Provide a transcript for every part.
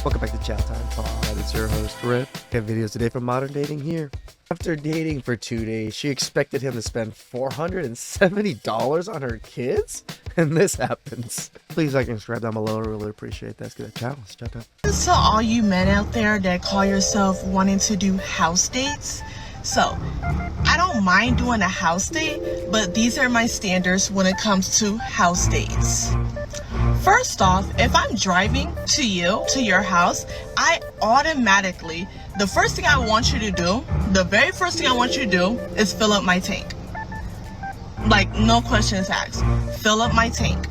Welcome back to Chow Time Pod. It's your host, Rip. Got videos today from Modern Dating here. After dating for 2 days, she expected him to spend $470 on her kids? And this happens. Please like and subscribe down below. I really appreciate that. Let's get a challenge. Chow time. So all you men out there that call yourself wanting to do house dates, so I don't mind doing a house date, but these are my standards when it comes to house dates. First off, if I'm driving to your house, I automatically, the first thing I want you to do, the very first thing I want you to do is fill up my tank. Like, no questions asked. Fill up my tank.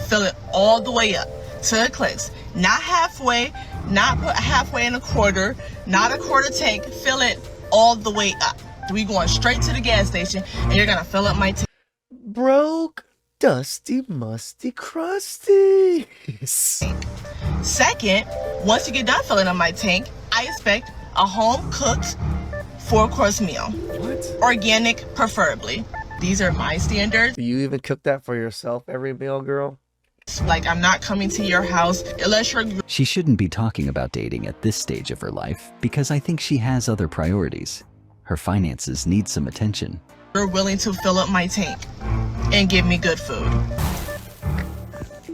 Fill it all the way up to it clicks. Not halfway, not put halfway and a quarter, not a quarter tank. Fill it all the way up. We going straight to the gas station and you're gonna fill up my tank. Broke, dusty, musty, crusty. Second, once you get done filling up my tank, I expect a home-cooked 4-course meal. What? Organic, preferably. These are my standards. Do you even cook that for yourself every meal, girl? Like, I'm not coming to your house unless you're... She shouldn't be talking about dating at this stage of her life because I think she has other priorities. Her finances need some attention. You're willing to fill up my tank and give me good food.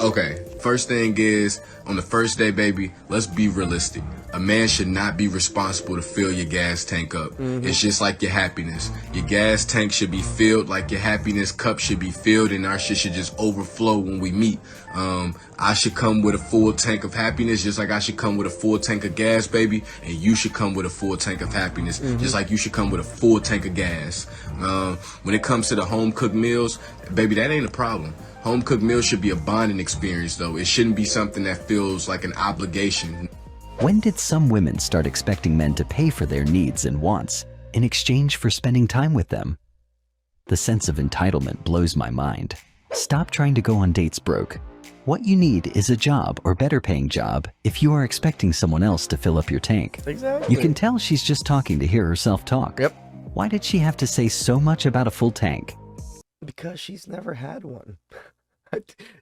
Okay, first thing is, on the first day, baby, let's be realistic. A man should not be responsible to fill your gas tank up. It's just like your happiness. Your gas tank should be filled like your happiness cup should be filled, and our shit should just overflow when we meet. I should come with a full tank of happiness just like I should come with a full tank of gas, baby, and you should come with a full tank of happiness just like you should come with a full tank of gas. When it comes to the home-cooked meals, baby, that ain't a problem. Home-cooked meals should be a bonding experience, though. It shouldn't be something that feels like an obligation. When did some women start expecting men to pay for their needs and wants in exchange for spending time with them? The sense of entitlement blows my mind. Stop trying to go on dates broke. What you need is a job or better paying job if you are expecting someone else to fill up your tank. Exactly. You can tell she's just talking to hear herself talk. Yep. Why did she have to say so much about a full tank? Because she's never had one.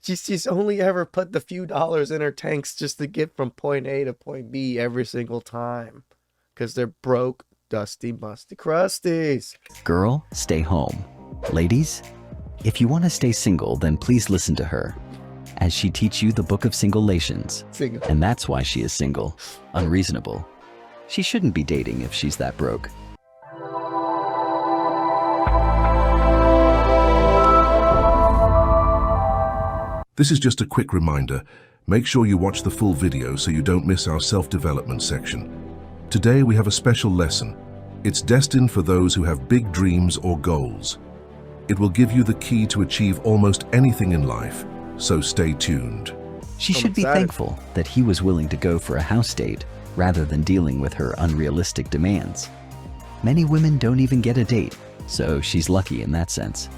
She's only ever put the few dollars in her tanks just to get from point A to point B every single time. Because they're broke, dusty, musty crusties. Girl, stay home. Ladies, if you want to stay single, then please listen to her as she teach you the book of singulations. Single. And that's why she is single. Unreasonable. She shouldn't be dating if she's that broke. This is just a quick reminder. Make sure you watch the full video so you don't miss our self-development section. Today we have a special lesson. It's destined for those who have big dreams or goals. It will give you the key to achieve almost anything in life, so stay tuned. She should be thankful that he was willing to go for a house date rather than dealing with her unrealistic demands. Many women don't even get a date, so she's lucky in that sense.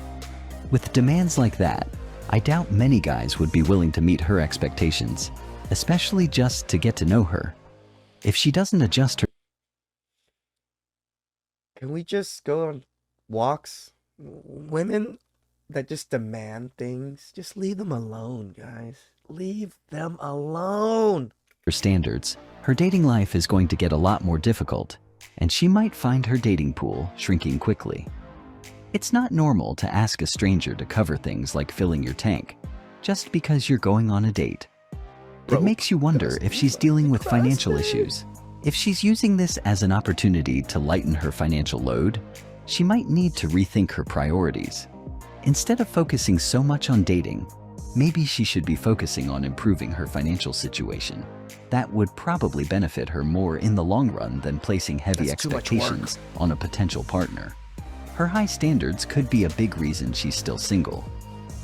With demands like that, I doubt many guys would be willing to meet her expectations, especially just to get to know her. If she doesn't adjust her... Can we just go on walks? Women that just demand things, just leave them alone, guys. Leave them alone. Her standards, her dating life is going to get a lot more difficult, and she might find her dating pool shrinking quickly. It's not normal to ask a stranger to cover things like filling your tank, just because you're going on a date. It makes you wonder if she's dealing with financial issues. If she's using this as an opportunity to lighten her financial load, she might need to rethink her priorities. Instead of focusing so much on dating, maybe she should be focusing on improving her financial situation. That would probably benefit her more in the long run than placing heavy expectations on a potential partner. Her high standards could be a big reason she's still single.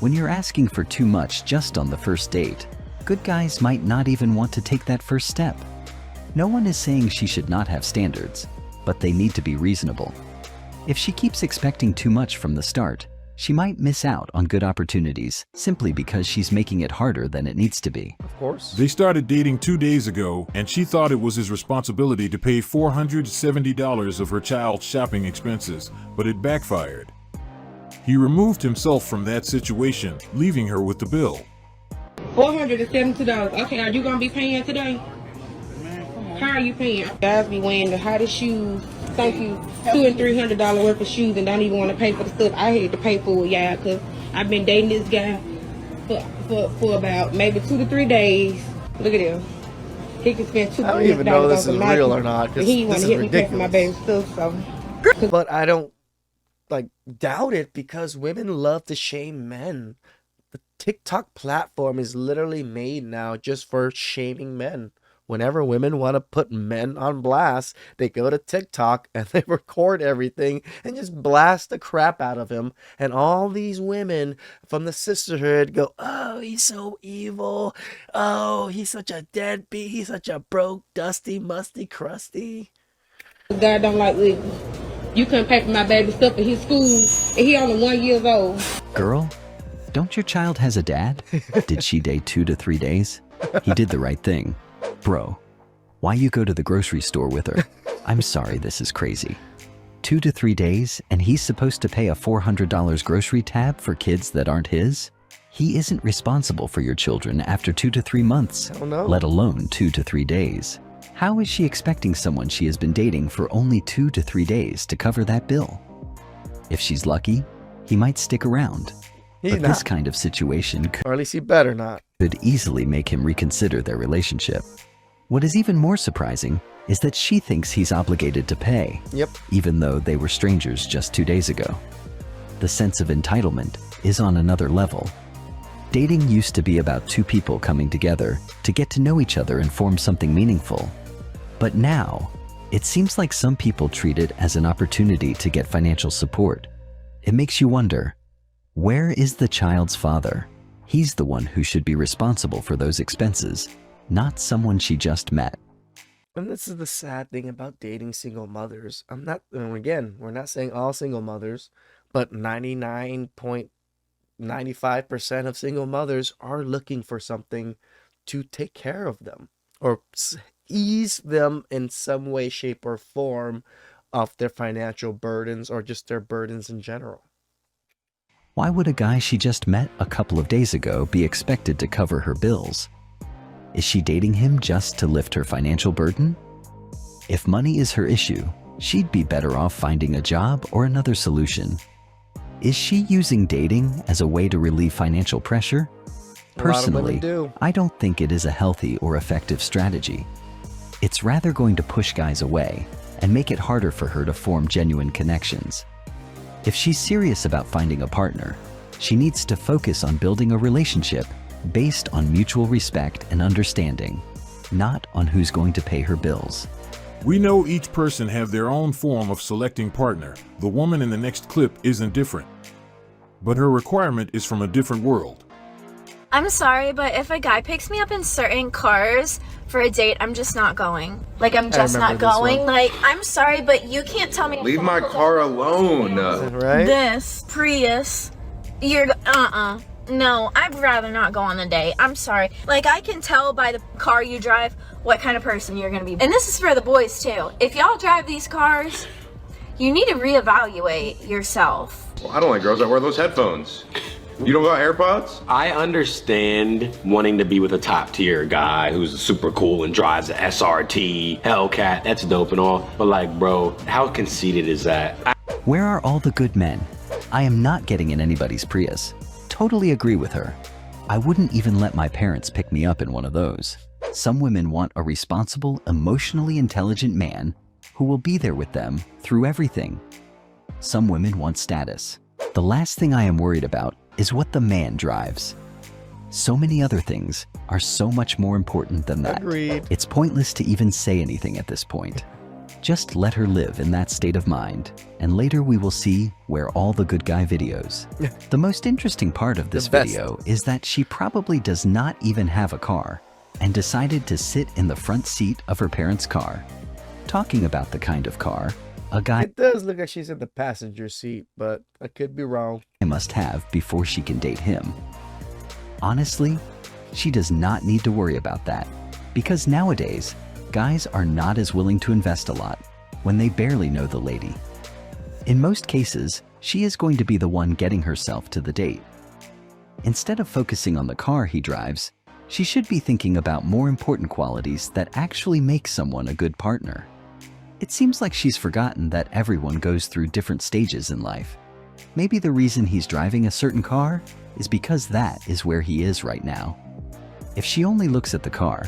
When you're asking for too much just on the first date, good guys might not even want to take that first step. No one is saying she should not have standards, but they need to be reasonable. If she keeps expecting too much from the start, she might miss out on good opportunities simply because she's making it harder than it needs to be. Of course. They started dating 2 days ago, and she thought it was his responsibility to pay $470 of her child's shopping expenses, but it backfired. He removed himself from that situation, leaving her with the bill. $470. Okay, are you gonna be paying today? How are you paying? Guys be wearing the hottest shoes. Thank you. $200 and $300 worth of shoes and don't even want to pay for the stuff I had to pay for, y'all, because I've been dating this guy for about maybe 2 to 3 days. Look at him. He can spend $200 I don't even know this is on real or not, because he this want is to hit me pay for my baby ridiculous. stuff, so. But I don't doubt it, because women love to shame men. The TikTok platform is literally made now just for shaming men. Whenever women want to put men on blast, they go to TikTok and they record everything and just blast the crap out of him. And all these women from the sisterhood go, "Oh, he's so evil. Oh, he's such a deadbeat. He's such a broke, dusty, musty, crusty." God don't like wiggle. You couldn't pay for my baby stuff in his school, and he only 1 year old. Girl, don't your child has a dad? Did she date 2 to 3 days? He did the right thing. Bro, why you go to the grocery store with her? I'm sorry, this is crazy. 2 to 3 days, and he's supposed to pay a $400 grocery tab for kids that aren't his? He isn't responsible for your children after 2 to 3 months, Hell no. let alone 2 to 3 days. How is she expecting someone she has been dating for only 2 to 3 days to cover that bill? If she's lucky, he might stick around. He's But not. this kind of situation Or at least he better not. could easily make him reconsider their relationship. What is even more surprising is that she thinks he's obligated to pay, Yep. even though they were strangers just 2 days ago. The sense of entitlement is on another level. Dating used to be about two people coming together to get to know each other and form something meaningful. But now, it seems like some people treat it as an opportunity to get financial support. It makes you wonder, where is the child's father? He's the one who should be responsible for those expenses, not someone she just met. And this is the sad thing about dating single mothers. And again, we're not saying all single mothers, but 99.95% of single mothers are looking for something to take care of them or ease them in some way, shape, or form of their financial burdens or just their burdens in general. Why would a guy she just met a couple of days ago be expected to cover her bills? Is she dating him just to lift her financial burden? If money is her issue, she'd be better off finding a job or another solution. Is she using dating as a way to relieve financial pressure? A lot of women Personally, do. I don't think it is a healthy or effective strategy. It's rather going to push guys away and make it harder for her to form genuine connections. If she's serious about finding a partner, she needs to focus on building a relationship based on mutual respect and understanding, not on who's going to pay her bills. We know each person have their own form of selecting partner. The woman in the next clip isn't different. But her requirement is from a different world. I'm sorry, but if a guy picks me up in certain cars for a date, I'm just not going. Like, I'm just not remember this going. one. Like, I'm sorry, but you can't tell me. Leave my car alone. Right? This Prius, no, I'd rather not go on the date. I'm sorry. Like, I can tell by the car you drive what kind of person you're gonna be. And this is for the boys too. If y'all drive these cars, you need to reevaluate yourself. Well, I don't like girls that wear those headphones. You don't got AirPods? I understand wanting to be with a top tier guy who's super cool and drives a SRT, Hellcat, that's dope and all. But like, bro, how conceited is that? Where are all the good men? I am not getting in anybody's Prius. Totally agree with her. I wouldn't even let my parents pick me up in one of those. Some women want a responsible, emotionally intelligent man who will be there with them through everything. Some women want status. The last thing I am worried about is what the man drives. So many other things are so much more important than that. Agreed. It's pointless to even say anything at this point. Just let her live in that state of mind, and later we will see where all the good guy videos. The most interesting part of this The best. video is that she probably does not even have a car and decided to sit in the front seat of her parents' car. Talking about the kind of car a guy It does look like she's in the passenger seat, but I could be wrong. must have before she can date him. Honestly, she does not need to worry about that, because nowadays, guys are not as willing to invest a lot when they barely know the lady. In most cases, she is going to be the one getting herself to the date. Instead of focusing on the car he drives, She should be thinking about more important qualities that actually make someone a good partner. It seems like she's forgotten that everyone goes through different stages in life. Maybe the reason he's driving a certain car is because that is where he is right now. If she only looks at the car,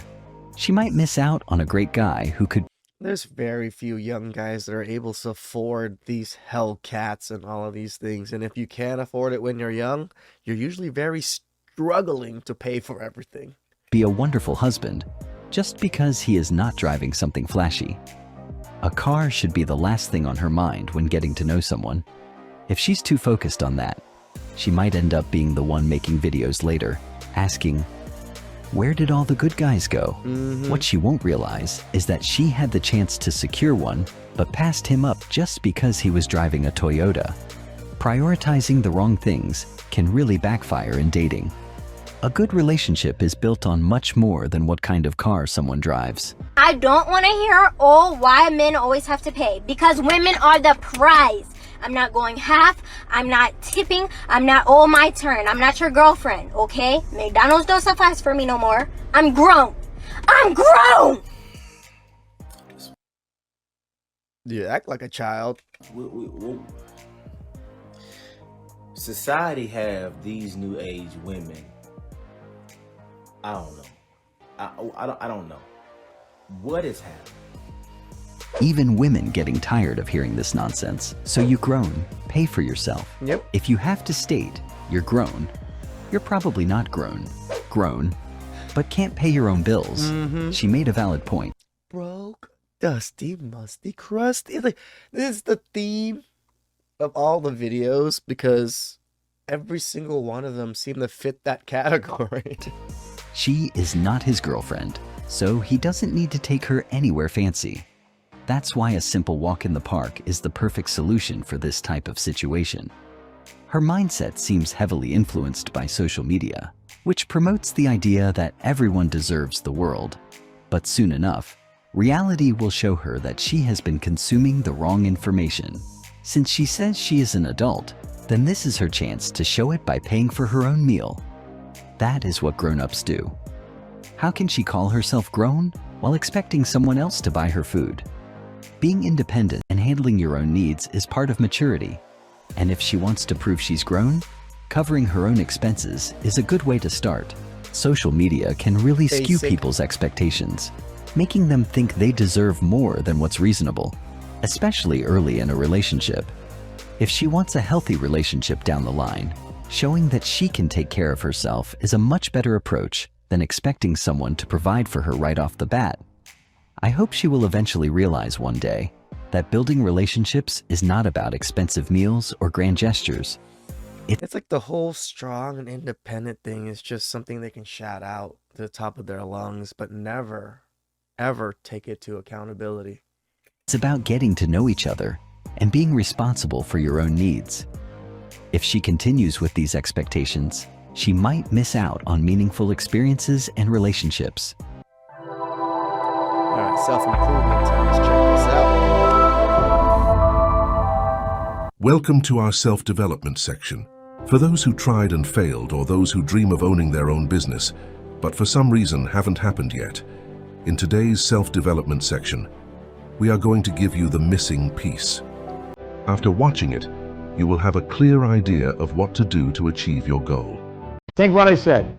she might miss out on a great guy who could. There's very few young guys that are able to afford these Hellcats and all of these things. And if you can't afford it when you're young, you're usually very struggling to pay for everything. Be a wonderful husband just because he is not driving something flashy. A car should be the last thing on her mind when getting to know someone. If she's too focused on that, she might end up being the one making videos later, asking, where did all the good guys go? What she won't realize is that she had the chance to secure one, but passed him up just because he was driving a Toyota. Prioritizing the wrong things can really backfire in dating. A good relationship is built on much more than what kind of car someone drives. I don't want to hear, oh, why men always have to pay. Because women are the prize. I'm not going half. I'm not tipping. I'm not, oh, my turn. I'm not your girlfriend, okay? McDonald's don't suffice for me no more. I'm grown. I'm grown! You act like a child. Society have these new age women. I don't know. I don't know. What is happening? Even women getting tired of hearing this nonsense. So you grown, pay for yourself. Yep. If you have to state you're grown, you're probably not grown, but can't pay your own bills. She made a valid point. Broke, dusty, musty, crusty. Like, this is the theme of all the videos because every single one of them seem to fit that category. She is not his girlfriend, so he doesn't need to take her anywhere fancy. That's why a simple walk in the park is the perfect solution for this type of situation. Her mindset seems heavily influenced by social media, which promotes the idea that everyone deserves the world. But soon enough, reality will show her that she has been consuming the wrong information. Since she says she is an adult, then this is her chance to show it by paying for her own meal. That is what grown-ups do. How can she call herself grown while expecting someone else to buy her food? Being independent and handling your own needs is part of maturity. And if she wants to prove she's grown, covering her own expenses is a good way to start. Social media can really skew people's expectations, making them think they deserve more than what's reasonable, especially early in a relationship. If she wants a healthy relationship down the line, showing that she can take care of herself is a much better approach than expecting someone to provide for her right off the bat. I hope she will eventually realize one day that building relationships is not about expensive meals or grand gestures. It's like the whole strong and independent thing is just something they can shout out to the top of their lungs, but never, ever take it to accountability. It's about getting to know each other and being responsible for your own needs. If she continues with these expectations, she might miss out on meaningful experiences and relationships. All right, self-improvement time. Let's check this out. Welcome to our self-development section. For those who tried and failed or those who dream of owning their own business, but for some reason haven't happened yet, in today's self-development section, we are going to give you the missing piece. After watching it, you will have a clear idea of what to do to achieve your goal. Think what I said.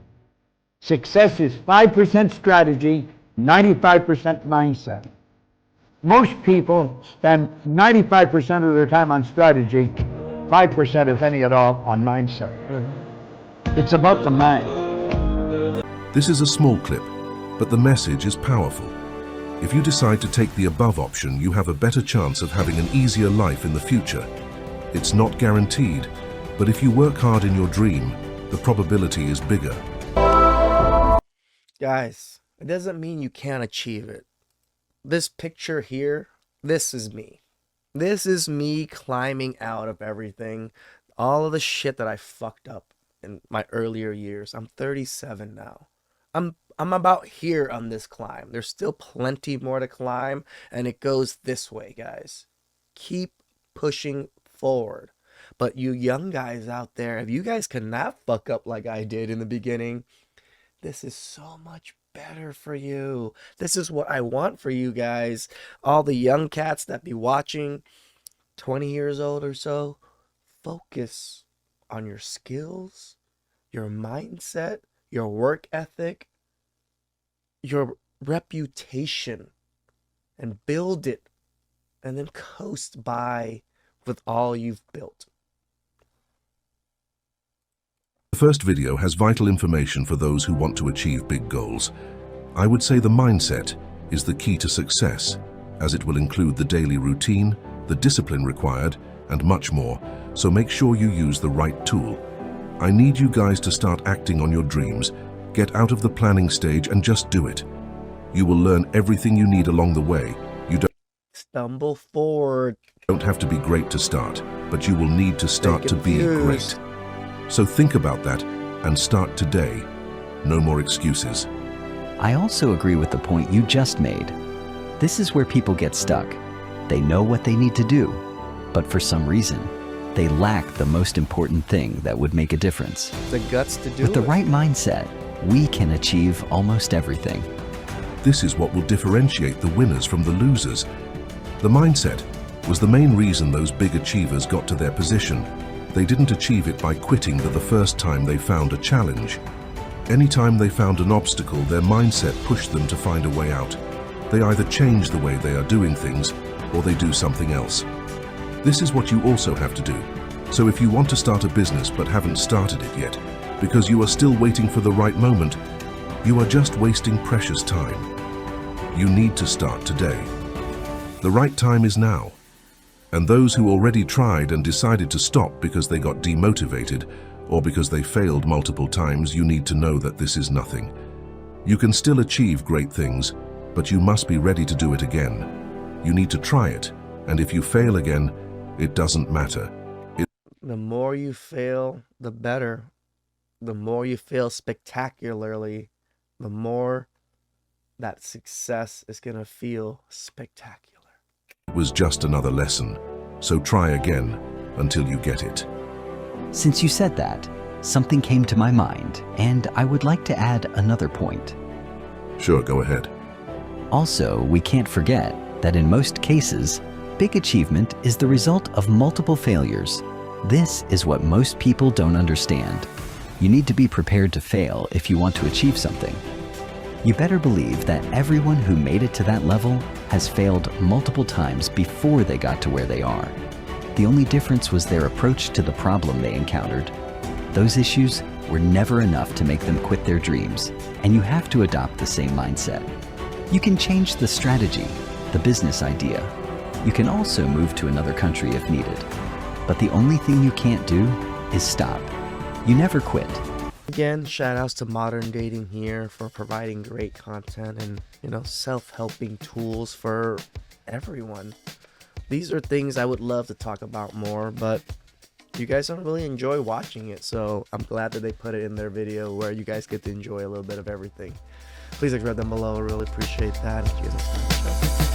Success is 5% strategy, 95% mindset. Most people spend 95% of their time on strategy, 5%, if any at all, on mindset. It's about the mind. This is a small clip, but the message is powerful. If you decide to take the above option, you have a better chance of having an easier life in the future. It's not guaranteed, but if you work hard in your dream, the probability is bigger. Guys, it doesn't mean you can't achieve it. This picture here, this is me. This is me climbing out of everything. All of the shit that I fucked up in my earlier years. I'm 37 now. I'm about here on this climb. There's still plenty more to climb, and it goes this way, guys. Keep pushing forward. But you young guys out there, if you guys cannot fuck up like I did in the beginning, This is so much better for you. This is what I want for you guys. All the young cats that be watching, 20 years old or so, focus on your skills, your mindset, your work ethic, your reputation, and build it, and then coast by with all you've built. The first video has vital information for those who want to achieve big goals. I would say the mindset is the key to success, as it will include the daily routine, the discipline required, and much more, so make sure you use the right tool. I need you guys to start acting on your dreams, get out of the planning stage and just do it. You will learn everything you need along the way. You Stumble forward. don't have to be great to start, but you will need to start to be great. So think about that and start today. No more excuses. I also agree with the point you just made. This is where people get stuck. They know what they need to do, but for some reason, they lack the most important thing that would make a difference. The guts to do With the it. right mindset, we can achieve almost everything. This is what will differentiate the winners from the losers. The mindset was the main reason those big achievers got to their position. They didn't achieve it by quitting the first time they found a challenge. Anytime they found an obstacle, their mindset pushed them to find a way out. They either change the way they are doing things, or they do something else. This is what you also have to do. So if you want to start a business but haven't started it yet, because you are still waiting for the right moment, you are just wasting precious time. You need to start today. The right time is now. And those who already tried and decided to stop because they got demotivated or because they failed multiple times, you need to know that this is nothing. You can still achieve great things, but you must be ready to do it again. You need to try it, and if you fail again, it doesn't matter. The more you fail, the better. The more you fail spectacularly, the more that success is going to feel spectacular. It was just another lesson, so try again until you get it. Since you said that, something came to my mind, and I would like to add another point. Sure, go ahead. Also, we can't forget that in most cases, big achievement is the result of multiple failures. This is what most people don't understand. You need to be prepared to fail if you want to achieve something. You better believe that everyone who made it to that level has failed multiple times before they got to where they are. The only difference was their approach to the problem they encountered. Those issues were never enough to make them quit their dreams, and you have to adopt the same mindset. You can change the strategy, the business idea. You can also move to another country if needed. But the only thing you can't do is stop. You never quit. Again, shout outs to Modern Dating here for providing great content and, self-helping tools for everyone. These are things I would love to talk about more, but you guys don't really enjoy watching it, so I'm glad that they put it in their video where you guys get to enjoy a little bit of everything. Please subscribe down below. I really appreciate that. If you guys have time to show.